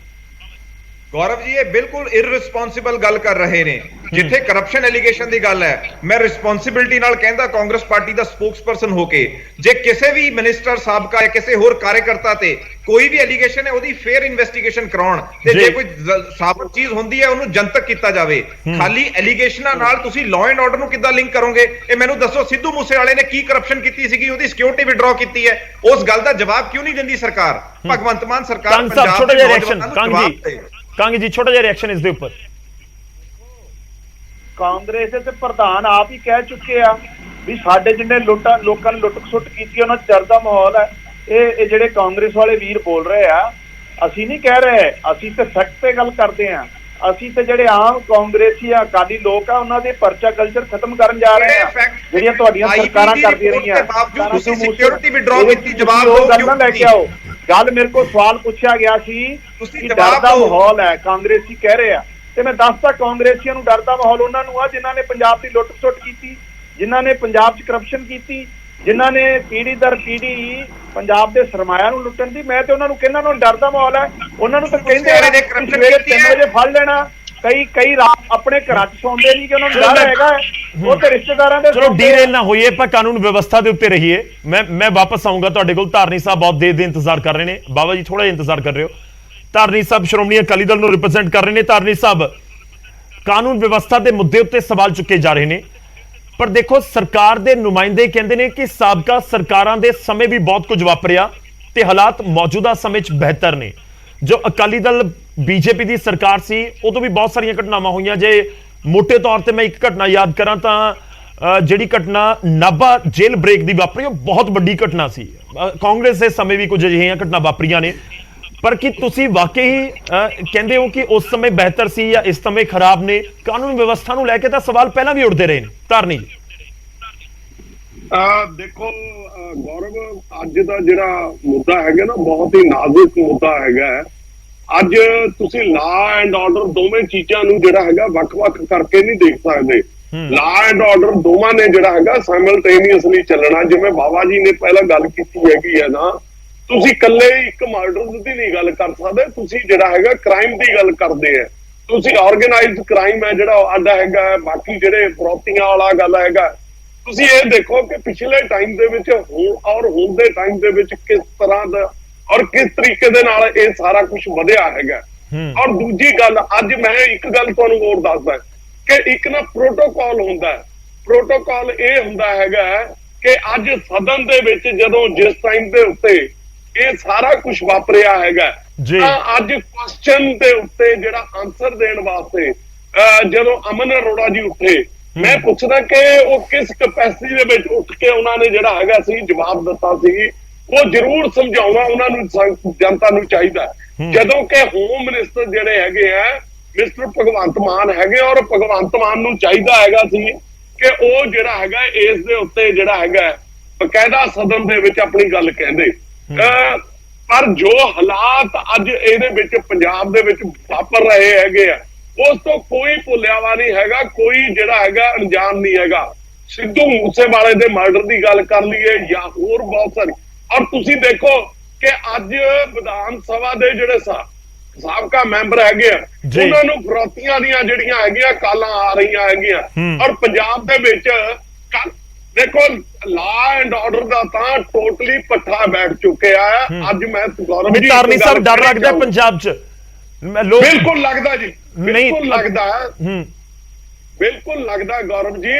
ਗੌਰਵ ਜੀ, ਇਹ ਬਿਲਕੁਲ ਇਰਰਿਸਪੌਂਸਿਬਲ ਗੱਲ ਕਰ ਰਹੇ ਨੇ। ਜਿੱਥੇ ਕਰਪਸ਼ਨ ਐਲੀਗੇਸ਼ਨ ਦੀ ਗੱਲ ਹੈ, ਮੈਂ ਰਿਸਪੌਂਸਿਬਿਲਟੀ ਨਾਲ ਕਹਿੰਦਾ ਕਾਂਗਰਸ ਪਾਰਟੀ ਦਾ ਸਪੋਕਸਪਰਸਨ ਹੋ ਕੇ, ਜੇ ਕਿਸੇ ਵੀ ਮਿਨਿਸਟਰ ਸਾਬਕਾ ਜਾਂ ਕਿਸੇ ਹੋਰ ਕਾਰਜਕਰਤਾ ਤੇ ਕੋਈ ਵੀ ਐਲੀਗੇਸ਼ਨ ਹੈ ਉਹਦੀ ਫੇਅਰ ਇਨਵੈਸਟੀਗੇਸ਼ਨ ਕਰਾਉਣ ਤੇ ਜੇ ਕੋਈ ਸਾਬਤ ਚੀਜ਼ ਹੁੰਦੀ ਹੈ ਉਹਨੂੰ ਜਨਤਕ ਕੀਤਾ ਜਾਵੇ। ਖਾਲੀ ਐਲੀਗੇਸ਼ਨਾਂ ਨਾਲ ਤੁਸੀਂ ਲਾਅ ਐਂਡ ਆਰਡਰ ਨੂੰ ਕਿੱਦਾਂ ਲਿੰਕ ਕਰੋਗੇ? ਇਹ ਮੈਨੂੰ ਦੱਸੋ, ਸਿੱਧੂ ਮੂਸੇਵਾਲੇ ਨੇ ਕੀ ਕਰਪਸ਼ਨ ਕੀਤੀ ਸੀਗੀ, ਉਹਦੀ ਸਿਕਿਉਰਿਟੀ ਵਿਡਰਾਅ ਕੀਤੀ ਹੈ, ਉਸ ਗੱਲ ਦਾ ਜਵਾਬ ਕਿਉਂ ਨਹੀਂ ਦਿੰਦੀ ਸਰਕਾਰ? ਭਗਵੰਤ ਮਾਨ ਸਰਕਾਰ ਪੰਜਾਬ ਦੇ ਨੌਜਵਾਨਾਂ ਨੂੰ ਜਵਾਬ ਦੇ। ਕਾਂਗ ਜੀ, ਛੋਟਾ ਜਿਹਾ ਰਿਐਕਸ਼ਨ ਇਸ ਦੇ ਉੱਪਰ। ਕਾਂਗਰਸ ਦੇ ਪ੍ਰਧਾਨ ਆਪ ਹੀ ਕਹਿ ਚੁੱਕੇ ਆ ਵੀ ਸਾਡੇ ਜਿੰਨੇ ਲੋਕਾਂ ਨੇ ਲੁੱਟ-ਖਸੁੱਟ ਕੀਤੀ ਉਹਨਾਂ 'ਚ ਡਰ ਦਾ ਮਾਹੌਲ ਹੈ। ਇਹ ਜਿਹੜੇ ਕਾਂਗਰਸ ਵਾਲੇ ਵੀਰ ਬੋਲ ਰਹੇ ਆ, ਅਸੀਂ ਨਹੀਂ ਕਹਿ ਰਹੇ, ਅਸੀਂ ਤੇ ਫੈਕਟ ਤੇ ਗੱਲ ਕਰਦੇ ਆ। ਅਸੀਂ ਤੇ ਜਿਹੜੇ ਆਮ ਕਾਂਗਰਸੀ ਆ ਅਕਾਲੀ ਲੋਕ ਆ ਉਹਨਾਂ ਦੇ ਪਰਚਾ ਕਲਚਰ ਖਤਮ ਕਰਨ ਜਾ ਰਹੇ ਆ ਜਿਹੜੀਆਂ ਤੁਹਾਡੀਆਂ ਸਰਕਾਰਾਂ ਕਰਦੀਆਂ ਰਹੀਆਂ। ਸਿਕਿਉਰਿਟੀ ਵਿਡਰਾਅ ਕੀਤੀ, ਜਵਾਬ ਦਿਓ। ਗੱਲਾਂ ਲੈ ਕੇ ਆਓ, ਗੱਲ ਮੇਰੇ ਕੋਲ ਸਵਾਲ ਪੁੱਛਿਆ ਗਿਆ ਸੀ ਤੁਸੀਂ ਕਿ ਜਵਾਬ ਡਰ ਦਾ ਦਿਓ। ਮਾਹੌਲ ਹੈ, ਕਾਂਗਰਸੀ ਕਹਿ ਰਹੇ ਆ, ਤੇ ਮੈਂ ਦੱਸਦਾ ਕਾਂਗਰਸੀਆਂ ਨੂੰ ਡਰ ਦਾ ਮਾਹੌਲ ਉਹਨਾਂ ਨੂੰ ਆ ਜਿਨ੍ਹਾਂ ਨੇ ਪੰਜਾਬ ਦੀ ਲੁੱਟ-ਸੁੱਟ ਕੀਤੀ, ਜਿਨ੍ਹਾਂ ਨੇ ਪੰਜਾਬ 'ਚ ਕਰਪਸ਼ਨ ਕੀਤੀ, ਜਿਨ੍ਹਾਂ ਨੇ ਪੀੜ੍ਹੀ ਦਰ ਪੀੜ੍ਹੀ ਪੰਜਾਬ ਦੇ ਸਰਮਾਇਆ ਨੂੰ ਲੁੱਟਣ ਦੀ। ਮੈਂ ਤੇ ਉਹਨਾਂ ਨੂੰ ਕਹਿੰਦਾ ਉਹਨਾਂ ਨੂੰ ਡਰ ਦਾ ਮਾਹੌਲ ਹੈ। ਉਹਨਾਂ ਨੂੰ ਤਾਂ ਕਹਿੰਦੇ ਆ ਜਿਹੜੇ ਕਿ corruption ਸਵੇਰੇ ਕੀਤੀ 3 ਹੈ। ਵਜੇ ਫੜ ਲੈਣਾ, ਕਈ ਰਾਤ ਆਪਣੇ ਘਰਾਂ 'ਚ ਸੌਂਦੇ ਨਹੀਂ ਕਿ ਉਹਨਾਂ ਨੂੰ ਡਰ ਹੈਗਾ ਹੈ। ਉਹ ਤੇ ਰਿਸ਼ਤੇਦਾਰਾਂ ਦੇ ਚਲੋ ਡੀਰੇਲ ਨਾ ਹੋਈਏ, ਆਪਾਂ ਕਾਨੂੰਨ ਵਿਵਸਥਾ ਦੇ ਉੱਤੇ ਰਹੀਏ। ਮੈਂ ਵਾਪਸ ਆਉਂਗਾ ਤੁਹਾਡੇ ਕੋਲ। ਧਾਰਨੀ ਸਾਹਿਬ ਬਹੁਤ ਦੇਰ ਦੇ ਇੰਤਜ਼ਾਰ ਕਰ ਰਹੇ ਨੇ। ਬਾਬਾ ਜੀ ਥੋੜਾ ਜਿਹਾ ਇੰਤਜ਼ਾਰ ਕਰ ਰਹੇ ਹੋ। ਧਾਰਨੀ ਸਾਹਿਬ ਸ਼੍ਰੋਮਣੀ ਅਕਾਲੀ ਦਲ ਨੂੰ ਰਿਪਰੈਜ਼ੈਂਟ ਕਰ ਰਹੇ ਨੇ। ਧਾਰਨੀ ਸਾਹਿਬ, ਕਾਨੂੰਨ ਵਿਵਸਥਾ ਦੇ ਮੁੱਦੇ ਉੱਤੇ ਸਵਾਲ ਚੁੱਕੇ ਜਾ ਰਹੇ ਨੇ, ਪਰ ਦੇਖੋ ਸਰਕਾਰ ਦੇ ਨੁਮਾਇੰਦੇ ਕਹਿੰਦੇ ਨੇ ਕਿ ਸਾਬਕਾ ਸਰਕਾਰਾਂ ਦੇ ਸਮੇਂ ਵੀ ਬਹੁਤ ਕੁਝ ਵਾਪਰਿਆ ਤੇ ਹਾਲਾਤ ਮੌਜੂਦਾ ਸਮੇਂ 'ਚ ਬਿਹਤਰ ਨੇ। ਜੋ ਅਕਾਲੀ ਦਲ ਬੀਜੇਪੀ ਦੀ ਸਰਕਾਰ ਸੀ ਉਦੋਂ ਵੀ ਬਹੁਤ ਸਾਰੀਆਂ ਘਟਨਾਵਾਂ ਹੋਈਆਂ। ਜੇ ਮੋٹے ਤੌਰ ਤੇ ਮੈਂ ਇੱਕ ਘਟਨਾ ਯਾਦ ਕਰਾਂ ਤਾਂ ਜਿਹੜੀ ਘਟਨਾ ਨਾਭਾ ਜੇਲ੍ਹ ਬ੍ਰੇਕ ਦੀ ਵਾਪਰੀ, ਉਹ ਬਹੁਤ ਵੱਡੀ ਘਟਨਾ ਸੀ। ਕਾਂਗਰਸ ਦੇ ਸਮੇਂ ਵੀ ਕੁਝ ਅਜਿਹੀਆਂ ਘਟਨਾ ਵਾਪਰੀਆਂ ਨੇ, ਪਰ ਕੀ ਤੁਸੀਂ ਵਾਕਈ ਕਹਿੰਦੇ ਹੋ ਕਿ ਉਸ ਸਮੇਂ ਬਿਹਤਰ ਸੀ ਜਾਂ ਇਸ ਸਮੇਂ ਖਰਾਬ ਨੇ? ਕਾਨੂੰਨ ਵਿਵਸਥਾ ਨੂੰ ਲੈ ਕੇ ਤਾਂ ਸਵਾਲ ਪਹਿਲਾਂ ਵੀ ਉੱਠਦੇ ਰਹੇ ਨੇ। ਧਾਰਨੀ ਜੀ, ਦੇਖੋ ਗੌਰਵ, ਅੱਜ ਦਾ ਜਿਹੜਾ ਮੁੱਦਾ ਹੈਗਾ ਨਾ, ਬਹੁਤ ਹੀ ਨਾਜ਼ੁਕ ਮੁੱਦਾ ਹੈਗਾ। ਅੱਜ ਤੁਸੀਂ ਲਾ ਐਂਡ ਆਰਡਰ ਦੋਵੇਂ ਚੀਜ਼ਾਂ ਨੂੰ ਜਿਹੜਾ ਹੈਗਾ ਵੱਖ-ਵੱਖ ਕਰਕੇ ਨਹੀਂ ਦੇਖ ਸਕਦੇ। ਲਾ ਐਂਡ ਆਰਡਰ ਦੋਵਾਂ ਨੇ ਜਿਹੜਾ ਹੈਗਾ ਸਾਈਮਲਟੇਨੀਅਸਲੀ ਚੱਲਣਾ। ਜਿਵੇਂ ਬਾਬਾ ਜੀ ਨੇ ਪਹਿਲਾਂ ਗੱਲ ਕੀਤੀ ਹੈਗੀ ਹੈ ਨਾ, ਤੁਸੀਂ ਇਕੱਲੇ ਇੱਕ ਮਰਡਰ ਦੀ ਨਹੀਂ ਗੱਲ ਕਰ ਸਕਦੇ, ਤੁਸੀਂ ਜਿਹੜਾ ਹੈਗਾ ਕ੍ਰਾਈਮ ਦੀ ਗੱਲ ਕਰਦੇ ਆ। ਤੁਸੀਂ ਆਰਗੇਨਾਈਜ਼ਡ ਕ੍ਰਾਈਮ ਹੈ ਜਿਹੜਾ ਅੱਡ ਹੈਗਾ, ਬਾਕੀ ਜਿਹੜੇ ਫਰੋਤੀਆਂ ਵਾਲਾ ਗੱਲ ਹੈਗਾ। ਤੁਸੀਂ ਇਹ ਦੇਖੋ ਕਿ ਪਿਛਲੇ ਟਾਈਮ ਦੇ ਵਿੱਚ ਹੁਣ ਦੇ ਟਾਈਮ ਦੇ ਵਿੱਚ ਕਿਸ ਤਰ੍ਹਾਂ ਦਾ ਔਰ ਕਿਸ ਤਰੀਕੇ ਦੇ ਨਾਲ ਇਹ ਸਾਰਾ ਕੁਝ ਵਧਿਆ ਹੈਗਾ। ਔਰ ਦੂਜੀ ਗੱਲ, ਅੱਜ ਮੈਂ ਇੱਕ ਗੱਲ ਤੁਹਾਨੂੰ ਹੋਰ ਦੱਸਦਾ ਕਿ ਇੱਕ ਨਾ ਪ੍ਰੋਟੋਕਾਲ ਹੁੰਦਾ। ਪ੍ਰੋਟੋਕਾਲ ਇਹ ਹੁੰਦਾ ਹੈਗਾ ਕਿ ਅੱਜ ਸਦਨ ਦੇ ਵਿੱਚ ਜਦੋਂ ਜਿਸ ਟਾਈਮ ਦੇ ਉੱਤੇ ਇਹ ਸਾਰਾ ਕੁਝ ਵਾਪਰਿਆ ਹੈਗਾ, ਤਾਂ ਅੱਜ ਕੁਐਸਚਨ ਦੇ ਉੱਤੇ ਜਿਹੜਾ ਆਨਸਰ ਦੇਣ ਵਾਸਤੇ ਜਦੋਂ ਅਮਨ ਅਰੋੜਾ ਜੀ ਉੱਠੇ, ਮੈਂ ਪੁੱਛਦਾ ਕਿ ਉਹ ਕਿਸ ਕੈਪੈਸਿਟੀ ਦੇ ਵਿੱਚ ਉੱਠ ਕੇ ਉਹਨਾਂ ਨੇ ਜਿਹੜਾ ਹੈਗਾ ਸੀ ਜਵਾਬ ਦਿੱਤਾ ਸੀ। ਉਹ ਜ਼ਰੂਰ ਸਮਝਾਉਣਾ ਉਹਨਾਂ ਨੂੰ ਜਨਤਾ ਨੂੰ ਚਾਹੀਦਾ। ਜਦੋਂ ਕਿ ਹੋਮ ਮਿਨਿਸਟਰ ਜਿਹੜੇ ਹੈਗੇ ਆ ਮਿਸਟਰ ਭਗਵੰਤ ਮਾਨ ਹੈਗੇ, ਔਰ ਭਗਵੰਤ ਮਾਨ ਨੂੰ ਚਾਹੀਦਾ ਹੈਗਾ ਸੀ ਕਿ ਉਹ ਜਿਹੜਾ ਹੈਗਾ ਇਸ ਦੇ ਉੱਤੇ ਜਿਹੜਾ ਹੈਗਾ ਬਕਾਇਦਾ ਸਦਨ ਦੇ ਵਿੱਚ ਆਪਣੀ ਗੱਲ ਕਹਿੰਦੇ। ਪਰ ਜੋ ਹਾਲਾਤ ਅੱਜ ਇਹਦੇ ਵਿੱਚ ਪੰਜਾਬ ਦੇ ਵਿੱਚ ਵਾਪਰ ਰਹੇ ਹੈਗੇ ਆ, ਉਸ ਤੋਂ ਕੋਈ ਭੁੱਲਿਆਵਾ ਨਹੀਂ ਹੈਗਾ, ਕੋਈ ਜਿਹੜਾ ਹੈਗਾ ਅਣਜਾਣ ਨਹੀਂ ਹੈਗਾ। ਸਿੱਧੂ ਮੂਸੇਵਾਲੇ ਦੇ ਮਰਡਰ ਦੀ ਗੱਲ ਕਰ ਲਈਏ ਜਾਂ ਹੋਰ ਬਹੁਤ ਸਾਰੀ। ਔਰ ਤੁਸੀਂ ਦੇਖੋ ਕਿ ਅੱਜ ਵਿਧਾਨ ਸਭਾ ਦੇ ਜਿਹੜੇ ਸਾਬਕਾ ਮੈਂਬਰ ਹੈਗੇ ਆ, ਉਹਨਾਂ ਨੂੰ ਫਰੋਤੀਆਂ ਦੀਆਂ ਜਿਹੜੀਆਂ ਹੈਗੀਆਂ ਕਾਲਾਂ ਆ ਰਹੀਆਂ ਹੈਗੀਆਂ। ਔਰ ਪੰਜਾਬ ਦੇ ਵਿੱਚ ਦੇਖੋ ਲਾ ਐਂਡ ਆਰਡਰ ਦਾ ਤਾਂ ਟੋਟਲੀ ਪੱਠਾ ਬੈਠ ਚੁੱਕਿਆ ਹੈ। ਅੱਜ ਮੈਂ ਗੌਰਵ ਜੀ ਧਾਰਨੀ ਸਾਹਿਬ ਡਰ ਲੱਗਦਾ ਪੰਜਾਬ 'ਚ? ਬਿਲਕੁਲ ਲੱਗਦਾ ਜੀ, ਬਿਲਕੁਲ ਲੱਗਦਾ, ਬਿਲਕੁਲ ਲੱਗਦਾ ਗੌਰਵ ਜੀ।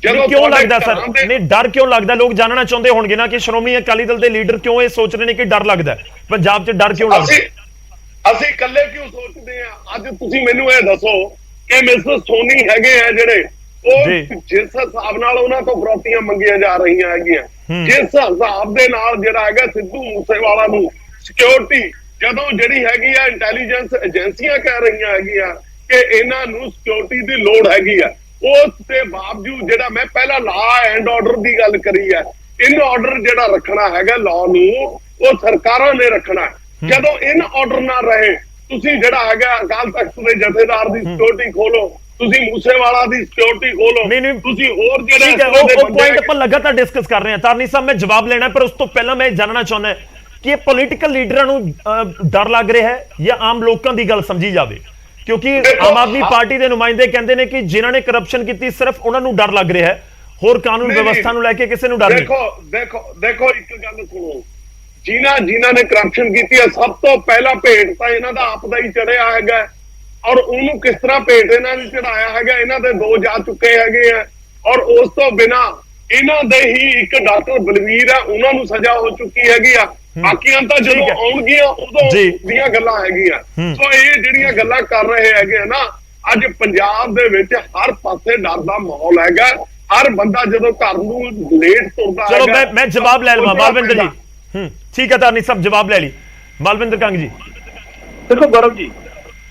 ਜਦੋਂ ਕਿਉਂ ਲੱਗਦਾ ਸਰ? ਨਹੀਂ, ਡਰ ਕਿਉਂ ਲੱਗਦਾ? ਲੋਕ ਜਾਣਨਾ ਚਾਹੁੰਦੇ ਹੋਣਗੇ ਨਾ ਕਿ ਸ਼੍ਰੋਮਣੀ ਅਕਾਲੀ ਦਲ ਦੇ ਲੀਡਰ ਕਿਉਂ ਇਹ ਸੋਚ ਰਹੇ ਨੇ ਕਿ ਡਰ ਲੱਗਦਾ ਪੰਜਾਬ 'ਚ? ਡਰ ਕਿਉਂ ਲੱਗਦਾ? ਅਸੀਂ ਇਕੱਲੇ ਕਿਉਂ ਸੋਚਦੇ ਆ? ਅੱਜ ਤੁਸੀਂ ਮੈਨੂੰ ਇਹ ਦੱਸੋ ਕਿ ਮਿਸਟਰ ਸੋਨੀ ਹੈਗੇ ਆ ਜਿਹੜੇ, ਉਹ ਜਿਸ ਹਿਸਾਬ ਨਾਲ ਉਹਨਾਂ ਤੋਂ ਫਰੋਤੀਆਂ ਮੰਗੀਆਂ ਜਾ ਰਹੀਆਂ ਹੈਗੀਆਂ, ਜਿਸ ਹਿਸਾਬ ਦੇ ਨਾਲ ਜਿਹੜਾ ਹੈਗਾ ਸਿੱਧੂ ਮੂਸੇਵਾਲਾ ਨੂੰ ਸਿਕਿਉਰਿਟੀ, ਜਦੋਂ ਜਿਹੜੀ ਹੈਗੀ ਆ ਇੰਟੈਲੀਜੈਂਸ ਏਜੰਸੀਆਂ ਕਹਿ ਰਹੀਆਂ ਹੈਗੀਆਂ ਕਿ ਇਹਨਾਂ ਨੂੰ ਸਿਕਿਉਰਿਟੀ ਦੀ ਲੋੜ ਹੈਗੀ ਆ, ਉਸ ਦੇ ਬਾਵਜੂਦ ਜਿਹੜਾ ਮੈਂ ਪਹਿਲਾਂ ਲਾ ਐਂਡ ਆਰਡਰ ਦੀ ਗੱਲ ਕਰੀ ਹੈ, ਇਨ ਆਰਡਰ ਜਿਹੜਾ ਰੱਖਣਾ ਹੈਗਾ ਲਾਅ ਨੂੰ, ਉਹ ਸਰਕਾਰਾਂ ਨੇ ਰੱਖਣਾ। ਜਦੋਂ ਇਨ ਆਰਡਰ ਨਾ ਰਹੇ, ਤੁਸੀਂ ਜਿਹੜਾ ਹੈਗਾ ਅਕਾਲ ਤਖਤ ਦੇ ਜਥੇਦਾਰ ਦੀ ਸਿਕਿਉਰਿਟੀ ਖੋਲੋ, ਤੁਸੀਂ ਮੂਸੇਵਾਲਾ ਦੀ ਸਿਕਿਉਰਿਟੀ ਖੋਲੋ, ਤੁਸੀਂ ਹੋਰ ਜਿਹੜੇ ਉਹ ਪੁਆਇੰਟ ਆਪਾਂ ਲਗਾਤਾਰ ਡਿਸਕਸ ਕਰ ਰਹੇ ਹਾਂ। ਧਾਰਨੀ ਸਾਹਿਬ, ਮੈਂ ਜਵਾਬ ਲੈਣਾ, ਪਰ ਉਸ ਤੋਂ ਪਹਿਲਾਂ ਮੈਂ ਜਾਣਨਾ ਚਾਹੁੰਦਾ ਕਿ ਇਹ ਪੋਲੀਟੀਕਲ ਲੀਡਰਾਂ ਨੂੰ ਡਰ ਲੱਗ ਰਿਹਾ ਹੈ ਜਾਂ ਆਮ ਲੋਕਾਂ ਦੀ ਗੱਲ ਸਮਝੀ ਜਾਵੇ? ਕਿਉਂਕਿ ਆਮ ਆਦਮੀ ਪਾਰਟੀ ਦੇ ਨੁਮਾਇੰਦੇ ਕਹਿੰਦੇ ਨੇ ਕਿ ਜਿਨ੍ਹਾਂ ਨੇ ਕਰਪਸ਼ਨ ਕੀਤੀ ਸਿਰਫ ਉਹਨਾਂ ਨੂੰ ਡਰ ਲੱਗ ਰਿਹਾ ਹੈ, ਹੋਰ ਕਾਨੂੰਨ ਵਿਵਸਥਾ ਨੂੰ ਲੈ ਕੇ ਕਿਸੇ ਨੂੰ ਡਰ ਨਹੀਂ। ਦੇਖੋ ਇੱਕ ਗੱਲ ਸੁਣੋ, ਜਿਨ੍ਹਾਂ ਨੇ ਕਰਪਸ਼ਨ ਕੀਤੀ ਹੈ, ਸਭ ਤੋਂ ਪਹਿਲਾਂ ਭੇਟ ਤਾਂ ਇਹਨਾਂ ਦਾ ਆਪ ਦਾ ਹੀ ਚੜਿਆ ਹੈਗਾ। ਔਰ ਉਹਨੂੰ ਕਿਸ ਤਰ੍ਹਾਂ ਭੇਟ ਇਹਨਾਂ ਨੇ ਚੜਾਇਆ ਹੈਗਾ, ਇਹਨਾਂ ਦੇ 2 ਜਾ ਚੁੱਕੇ ਹੈਗੇ ਆ। ਔਰ ਉਸ ਤੋਂ ਬਿਨਾਂ ਇਹਨਾਂ ਦੇ ਹੀ ਇੱਕ ਡਾਕਟਰ ਬਲਵੀਰ ਆ, ਉਹਨਾਂ ਨੂੰ ਸਜ਼ਾ ਹੋ ਚੁੱਕੀ ਹੈਗੀ ਆ। ਬਾਕੀਆਂ ਤਾਂ ਜਦੋਂ ਆਉਣਗੀਆਂ ਉਦੋਂ ਦੀਆਂ ਗੱਲਾਂ ਹੈਗੀਆਂ। ਸੋ ਇਹ ਜਿਹੜੀਆਂ ਗੱਲਾਂ ਕਰ ਰਹੇ ਹੈਗੇ ਨਾ, ਅੱਜ ਪੰਜਾਬ ਦੇ ਵਿੱਚ ਹਰ ਪਾਸੇ ਡਰ ਦਾ ਮਾਹੌਲ ਹੈਗਾ। ਹਰ ਬੰਦਾ ਜਦੋਂ ਘਰ ਨੂੰ ਲੇਟ ਤੁਰਦਾ ਚਲੋ ਮੈਂ ਜਵਾਬ ਲੈ ਲਵਾਂ ਮਾਲਵਿੰਦਰ ਜੀ। ਠੀਕ ਹੈ ਧਾਰਨੀ ਸਾਹਿਬ, ਜਵਾਬ ਲੈ ਲਈ। ਮਾਲਵਿੰਦਰ ਕੰਗ ਜੀ, ਦੇਖੋ ਗੌਰਵ ਜੀ,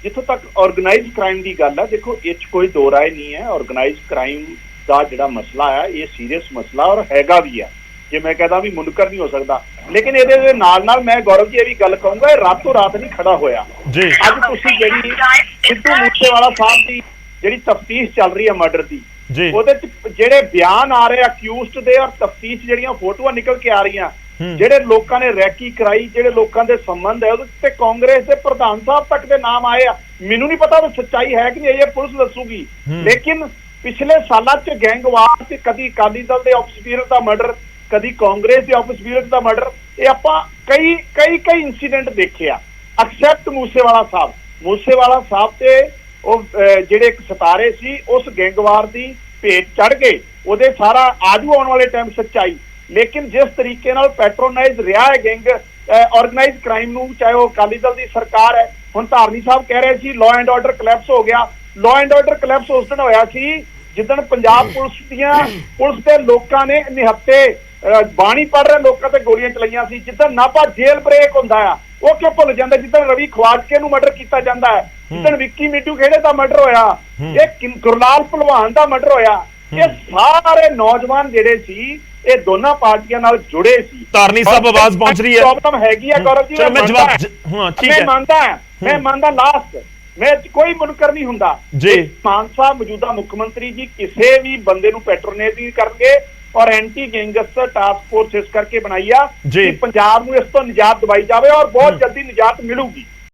ਜਿੱਥੋਂ ਤੱਕ ਆਰਗੇਨਾਈਜ਼ਡ ਕ੍ਰਾਈਮ ਦੀ ਗੱਲ ਹੈ, ਦੇਖੋ ਇਹ 'ਚ ਕੋਈ ਦੋ ਰਾਏ ਨਹੀਂ ਹੈ। ਆਰਗੇਨਾਈਜ਼ਡ ਕ੍ਰਾਈਮ ਦਾ ਜਿਹੜਾ ਮਸਲਾ ਹੈ, ਇਹ ਸੀਰੀਅਸ ਮਸਲਾ ਔਰ ਹੈਗਾ ਵੀ ਹੈ। ਜੇ ਮੈਂ ਕਹਦਾ ਵੀ ਮੁਨਕਰ ਨਹੀਂ ਹੋ ਸਕਦਾ, ਲੇਕਿਨ ਇਹਦੇ ਦੇ ਨਾਲ ਮੈਂ ਗੌਰਵ ਜੀ ਇਹ ਵੀ ਗੱਲ ਕਹੂੰਗਾ, ਇਹ ਰਾਤੋਂ ਰਾਤ ਨਹੀਂ ਖੜਾ ਹੋਇਆ ਜੀ। ਅੱਜ ਤੁਸੀਂ ਜਿਹੜੀ ਸਿੱਧੂ ਮੂਸੇਵਾਲਾ ਸਾਹਿਬ ਦੀ ਜਿਹੜੀ ਤਫਤੀਸ਼ ਚੱਲ ਰਹੀ ਹੈ ਮਰਡਰ ਦੀ, ਜੀ। ਉਹਦੇ ਚ ਜਿਹੜੇ ਬਿਆਨ ਆ ਰਹੇ ਅਕਿਊਜ਼ਡ ਦੇ ਔਰ ਤਫਤੀਸ਼ ਜਿਹੜੀਆਂ ਫੋਟੋਆਂ ਨਿਕਲ ਕੇ ਆ ਰਹੀਆਂ, ਜਿਹੜੇ ਲੋਕਾਂ ਨੇ ਰੈਕੀ ਕਰਾਈ, ਜਿਹੜੇ ਲੋਕਾਂ ਦੇ ਸੰਬੰਧ ਹੈ ਉਹਦੇ ਤੇ ਕਾਂਗਰਸ ਦੇ ਪ੍ਰਧਾਨ ਸਾਹਿਬ ਤੱਕ ਦੇ ਨਾਮ ਆਏ ਆ। ਮੈਨੂੰ ਨਹੀਂ ਪਤਾ ਉਹ ਸੱਚਾਈ ਹੈ ਕਿ ਨਹੀਂ, ਇਹ ਪੁਲਿਸ ਦੱਸੂਗੀ। ਲੇਕਿਨ ਪਿਛਲੇ ਸਾਲਾਂ 'ਚ ਗੈਂਗਵਾਰ ਤੇ ਕਦੀ ਅਕਾਲੀ ਦਲ ਦੇ ਆਫਿਸ ਬੀਅਰ ਦਾ ਮਰਡਰ, ਕਦੀ ਕਾਂਗਰਸ ਦੇ ਆਫਿਸ ਬੀਅਰ ਦਾ ਮਰਡਰ, ਇਹ ਆਪਾਂ ਕਈ ਇਨਸੀਡੈਂਟ ਦੇਖੇ ਆ। ਐਕਸੈਪਟ ਮੂਸੇਵਾਲਾ ਸਾਹਿਬ ਤੇ ਉਹ ਜਿਹੜੇ ਇੱਕ ਸਿਤਾਰੇ ਸੀ ਉਸ ਗੈਂਗਵਾਰ ਦੀ ਭੇਟ ਚੜ ਗਏ, ਉਹਦੇ ਸਾਰਾ ਆਜੂ ਆਉਣ ਵਾਲੇ ਟਾਈਮ ਸੱਚਾਈ। ਲੇਕਿਨ ਜਿਸ ਤਰੀਕੇ ਨਾਲ ਪੈਟਰੋਨਾਈਜ਼ ਰਿਹਾ ਹੈ ਗੈਂਗ ਆਰਗੇਨਾਈਜ਼ ਕ੍ਰਾਈਮ ਨੂੰ, ਚਾਹੇ ਉਹ ਅਕਾਲੀ ਦਲ ਦੀ ਸਰਕਾਰ ਹੈ। ਹੁਣ ਧਾਰਨੀ ਸਾਹਿਬ ਕਹਿ ਰਹੇ ਸੀ ਲਾਅ ਐਂਡ ਆਰਡਰ ਕਲੈਪਸ ਹੋ ਗਿਆ। ਲਾਅ ਐਂਡ ਆਰਡਰ ਕਲੈਪਸ ਉਸ ਦਿਨ ਹੋਇਆ ਸੀ ਜਿੱਦਣ ਪੰਜਾਬ ਪੁਲਿਸ ਦੇ ਲੋਕਾਂ ਨੇ ਨਿਹੱਤੇ ਬਾਣੀ ਪੜ ਰਹੇ ਲੋਕਾਂ ਤੇ ਗੋਲੀਆਂ ਚਲਾਈਆਂ ਸੀ। ਜਿੱਦਣ ਨਾਭਾ ਜੇਲ੍ਹ ਬ੍ਰੇਕ ਹੁੰਦਾ ਆ, ਉਹ ਕਿਉਂ ਭੁੱਲ ਜਾਂਦਾ? ਜਿੱਦਣ ਰਵੀ ਖਵਾਜਕੇ ਨੂੰ ਮਰਡਰ ਕੀਤਾ ਜਾਂਦਾ ਹੈ, ਜਿੱਦਣ ਵਿੱਕੀ ਮਿੱਟੂ ਖੇੜੇ ਦਾ ਮਰਡਰ ਹੋਇਆ, ਇਹ ਗੁਰਲਾਲ ਭਲਵਾਨ ਦਾ ਮਰਡਰ ਹੋਇਆ, ਇਹ ਸਾਰੇ ਨੌਜਵਾਨ ਜਿਹੜੇ ਸੀ ਇਹ ਦੋਨਾਂ ਪਾਰਟੀਆਂ ਨਾਲ ਜੁੜੇ ਸੀ। ਧਾਰਨੀ ਸਾਹਿਬ ਆਵਾਜ਼ ਪਹੁੰਚ ਰਹੀ ਹੈ, ਪ੍ਰੋਬਲਮ ਹੈਗੀ ਆ ਗੌਰਵ ਜੀ। ਮੈਂ ਮੰਨਦਾ ਲਾਸਟ ਮੈਂ ਕੋਈ ਮੁਨਕਰ ਨਹੀਂ ਹੁੰਦਾ ਜੀ। ਮਾਨ ਸਾਹਿਬ ਮੌਜੂਦਾ ਮੁੱਖ ਮੰਤਰੀ ਜੀ ਕਿਸੇ ਵੀ ਬੰਦੇ ਨੂੰ ਪੈਟਰੋਨੇਟ ਨਹੀਂ ਕਰਨਗੇ ਔਰ ਐਂਟੀ ਗੈਂਗਸਟਰ ਟਾਸਕ ਫੋਰਸ ਇਸ ਕਰਕੇ ਬਣਾਈ ਆ ਕਿ ਪੰਜਾਬ ਨੂੰ ਇਸ ਤੋਂ ਨਿਜਾਤ ਦਿਵਾਈ ਜਾਵੇ ਔਰ ਬਹੁਤ ਜਲਦੀ ਨਿਜਾਤ ਮਿਲੂਗੀ।